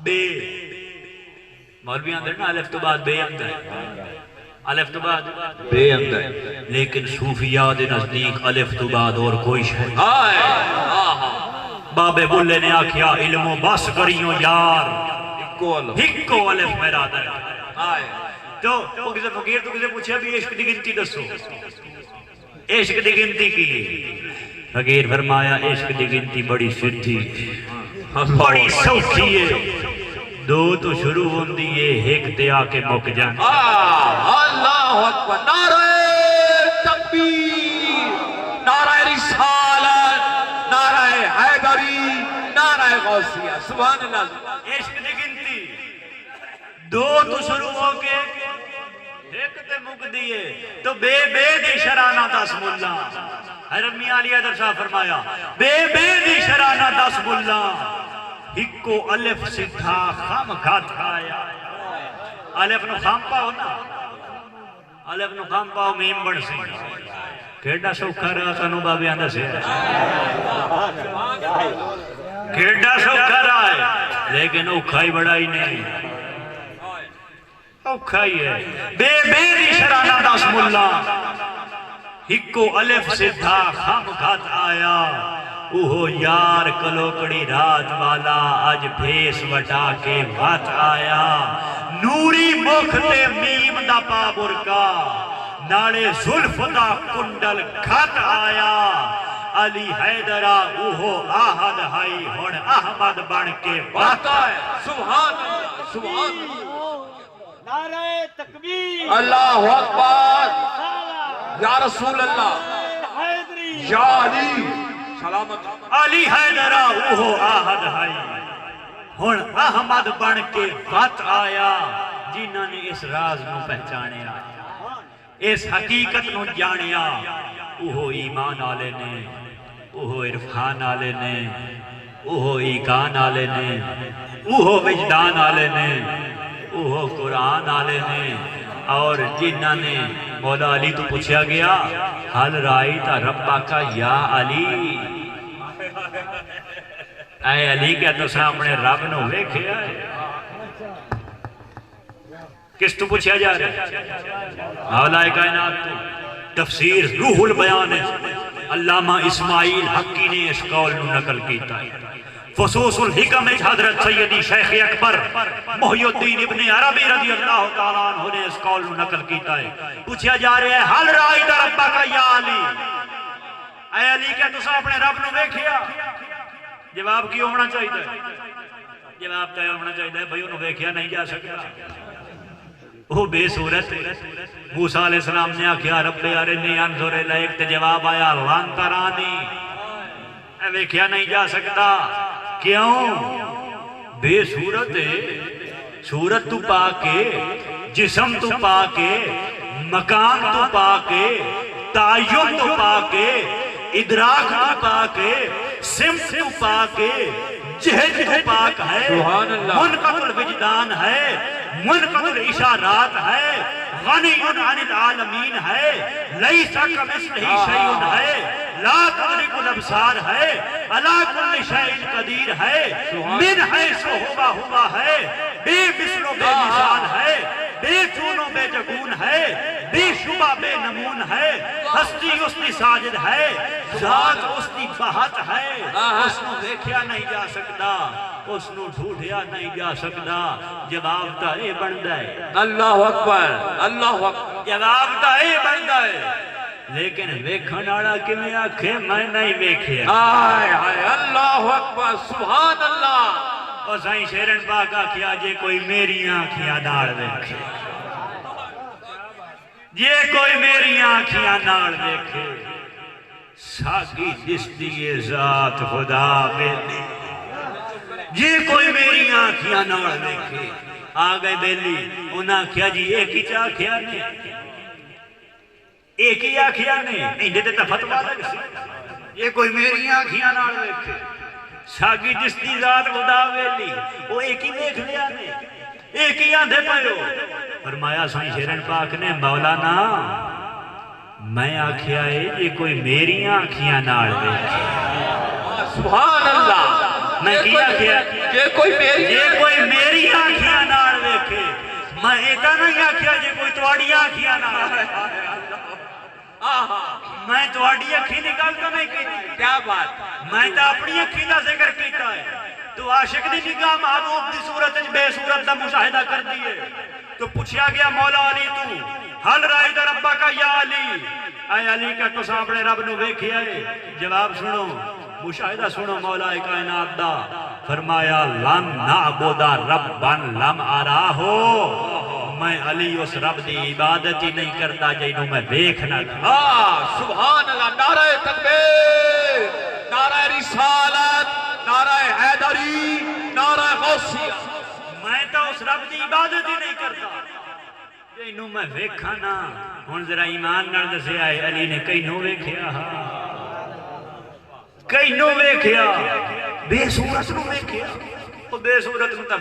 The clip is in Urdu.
بے مولوی اندر نا الف تو بعد بے اندر الف تو بعد بے اندر لیکن صوفیاء دے نزدیک الف تو بعد اور کوئی شے بابے بلے نے آکھیا علم و بس کریوں یار ہکو الف میرا در تو وہ کسے فقیر تو کسے پوچھا بھی عشق دی گنتی دسو عشق دی گنتی کی فقیر فرمایا عشق دی گنتی بڑی سدھی بڑی سوکھی ہے دو تو شروع ہوندی ہے ایک تے آکے مک جان اللہ اکبر نعرہ تکبیر نعرہ رسالت نعرہ حیدری نعرہ غوثیہ سبحان اللہ عشق دی گنتی دو تو شروع ہو کے ایک تے مک دیئے تو بے بے دی شرانہ دس ملا حضرت میاں علی حیدر صاحب فرمایا بے بے دی شرانہ دس ملا ہکو الف سدھا خام کھات آیا الف نو خام پاؤ نا الف نو خام پاؤ میم بڑھ سی کیڑا سوکھا رہا سنو بابی آندہ سے کیڑا سوکھا رہا ہے لیکن اوکھائی بڑائی نہیں اوکھائی ہے بے بیری شرانہ دس ملا ہکو الف سدھا خام کھات آیا اوہو یار کلوکڑی رات والا آج بھیس وٹا کے وات آیا نوری مکھتے میم دا پا برکا ناڑے ظلف دا کنڈل کھت آیا علی حیدرہ اوہو آہد ہائی ہون احمد بن کے بات آیا سبحان اللہ سبحان اللہ نعرہ تکبیر اللہ اکبر یا رسول اللہ حیدری یا علی سلامت علی حیدرہ اوہو آہد ہائی ہون احمد بن کے بات آیا جنہاں نے اس راز نو پہچانے آیا اس حقیقت نو جانیا اوہو ایمان آلے نے اوہو عرفان آلے نے اوہو ایقان آلے نے اوہو وجدان آلے نے اوہو قرآن آلے نے اور جنہاں نے مولا علی تو پوچھا گیا حل رائیتا ربا کا یا علی اے علی کیا تو سامنے رب نو ویکھے آئے کس تو پوچھا جا رہا ہے مولا کائنات تو تفسیر روح البیان ہے علامہ اسماعیل حقی نے اس قول نو نقل کیتا ہے فصوص الحکم حضرت سیدی شیخ اکبر محی الدین ابن عربی رضی اللہ تعالیٰ عنہ نے اس قول نو نقل کیتا ہے پوچھا جا رہا ہے حل رائیت ربا کا یا علی اے علی کیا تو سا اپنے رب نو ویکھیا جواب کیوں ہونا چاہیے جواب کیوں ہونا چاہیے بھئی انہوں ویکھیا نہیں جا سکتا وہ بے صورت موسیٰ علیہ السلام نے آکھیا رب ارنی انظر الیک تے جواب آیا لن ترانی اے ویکھیا نہیں جا سکتا کیوں بے صورت ہے صورت تو پا کے جسم تو پا کے مکان تو پا کے تعین تو پا کے ادراک تو پا کے سمت تو پا کے جہد تو پاک ہے منقطع الوجدان ہے منقطع الاشارات ہے غنی عن العالمین ہے لیس کمثلہ شیء ہے لا تدرک الابصار ہے علی کل شیء قدیر ہے من حیث ہوا ہے بے مثل و بے مثال ہے بے چون و بے جگون ہے بے شبہ بے نمون ہے ہستی اس کی ساجد ہے ذات اس کی بہت ہے اس نو دیکھیا نہیں جا سکتا اس نو ڈھونڈیا نہیں جا سکتا جواب تا اے بندا ہے اللہ اکبر اللہ اکبر جواب تا اے بندا ہے لیکن ویکھن والا کیویں آکھے میں نہیں ویکھیا ہائے ہائے اللہ اکبر سبحان اللہ اور سائیں شیرن پاک آکھیا جے کوئی میری آنکھیاں نال ویکھے جے کوئی میری آنکھیاں نال ویکھے ساگی دستی ذات خدا بیلی جے کوئی میری آنکھیاں نال ویکھے آگئے بیلی انہاں کیا جی ایک ہی چاہ کیا نے ایک ہی آنکھیاں نے انہیں تے فتوا لگ سی یہ کوئی میری آنکھیاں نال ویکھے ساگی جستی ذات خدا ویلی وہ ایک ہی دیکھ لیا نے ایک ہی آندھے پہو فرمایا سائیں شیرن پاک نے مولانا میں آکھیا ہے یہ کوئی میری آنکھیاں نال دیکھے سبحان اللہ میں کیا آکھیا یہ کوئی میری میں ایتا نہیں آکھیا جی کوئی تواڑیاں آکھیا نہ میں تواڑی اکھی نکال تو نہیں کی کیا بات میں تا اپنی اکھی دا ذکر کیتا ہے تو عاشق دی نگاہ محبوب دی صورت بے صورت دا مشاہدہ کر دیئے تو پوچھیا گیا مولا علی تو حل رائد ربا کا یا علی اے علی کا تو سامنے رب نو ویکھیا ہے جواب سنو مشاہدہ سنو مولا کائنات دا فرمایا لن نعبدا ربن لم آراہو میں علی اس رب دی عبادت ہی نہیں کرتا جنہوں میں ویکھنا تھا سبحان اللہ نعرہ تکبیر نعرہ رسالت نعرہ حیدری نعرہ غوثیہ میں تو اس رب دی عبادت ہی نہیں کرتا جنہوں میں ویکھا نا ہن ذرا ایمان نال دسے آئے علی نے کینوں ویکھیا کینوں ویکھیا بے صورت نو ویکھیا او بے صورت نو تا